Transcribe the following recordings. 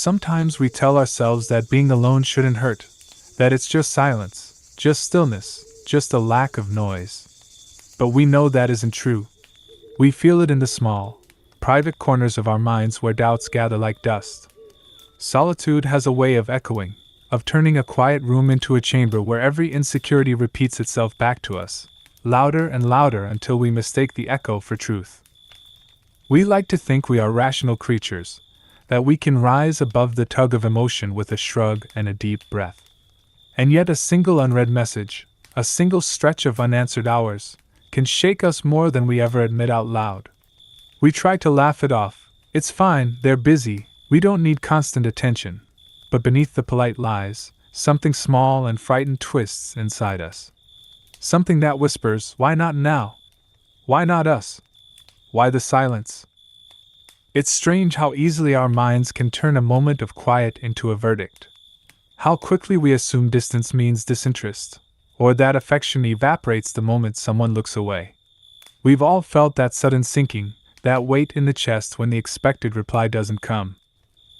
Sometimes we tell ourselves that being alone shouldn't hurt, that it's just silence, just stillness, just a lack of noise. But we know that isn't true. We feel it in the small, private corners of our minds where doubts gather like dust. Solitude has a way of echoing, of turning a quiet room into a chamber where every insecurity repeats itself back to us, louder and louder until we mistake the echo for truth. We like to think we are rational creatures, that we can rise above the tug of emotion with a shrug and a deep breath. And yet a single unread message, a single stretch of unanswered hours, can shake us more than we ever admit out loud. We try to laugh it off. It's fine, they're busy, we don't need constant attention. But beneath the polite lies, something small and frightened twists inside us. Something that whispers, why not now? Why not us? Why the silence? It's strange how easily our minds can turn a moment of quiet into a verdict. How quickly we assume distance means disinterest, or that affection evaporates the moment someone looks away. We've all felt that sudden sinking, that weight in the chest when the expected reply doesn't come.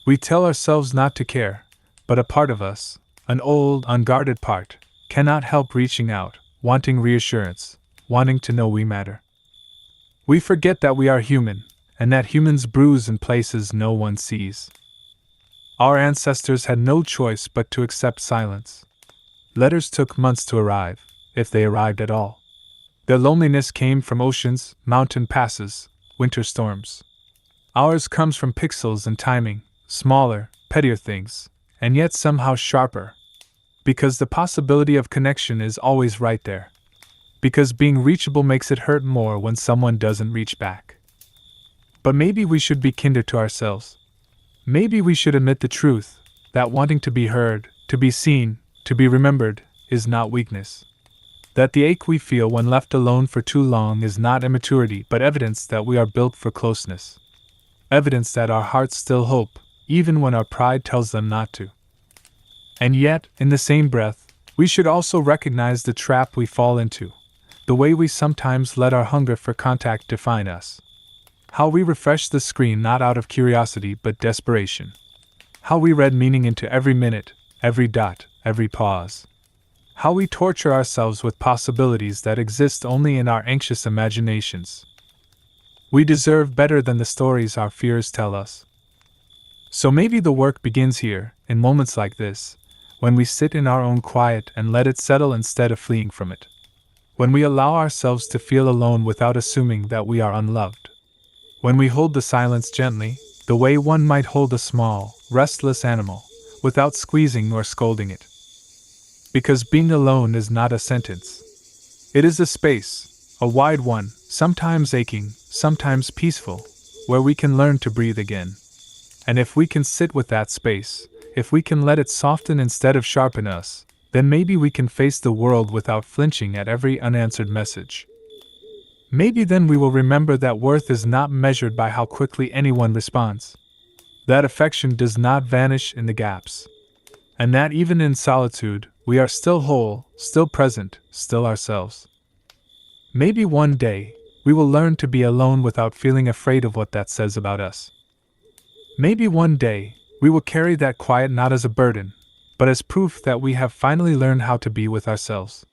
We tell ourselves not to care, but a part of us, an old, unguarded part, cannot help reaching out, wanting reassurance, wanting to know we matter. We forget that we are human, and that humans bruise in places no one sees. Our ancestors had no choice but to accept silence. Letters took months to arrive, if they arrived at all. Their loneliness came from oceans, mountain passes, winter storms. Ours comes from pixels and timing, smaller, pettier things, and yet somehow sharper. Because the possibility of connection is always right there. Because being reachable makes it hurt more when someone doesn't reach back. But maybe we should be kinder to ourselves. Maybe we should admit the truth, that wanting to be heard, to be seen, to be remembered, is not weakness. That the ache we feel when left alone for too long is not immaturity but evidence that we are built for closeness. Evidence that our hearts still hope, even when our pride tells them not to. And yet, in the same breath, we should also recognize the trap we fall into, the way we sometimes let our hunger for contact define us. How we refresh the screen not out of curiosity but desperation. How we read meaning into every minute, every dot, every pause. How we torture ourselves with possibilities that exist only in our anxious imaginations. We deserve better than the stories our fears tell us. So maybe the work begins here, in moments like this, when we sit in our own quiet and let it settle instead of fleeing from it. When we allow ourselves to feel alone without assuming that we are unloved. When we hold the silence gently, the way one might hold a small, restless animal, without squeezing nor scolding it. Because being alone is not a sentence. It is a space, a wide one, sometimes aching, sometimes peaceful, where we can learn to breathe again. And if we can sit with that space, if we can let it soften instead of sharpen us, then maybe we can face the world without flinching at every unanswered message. Maybe then we will remember that worth is not measured by how quickly anyone responds. That affection does not vanish in the gaps. And that even in solitude, we are still whole, still present, still ourselves. Maybe one day, we will learn to be alone without feeling afraid of what that says about us. Maybe one day, we will carry that quiet not as a burden, but as proof that we have finally learned how to be with ourselves.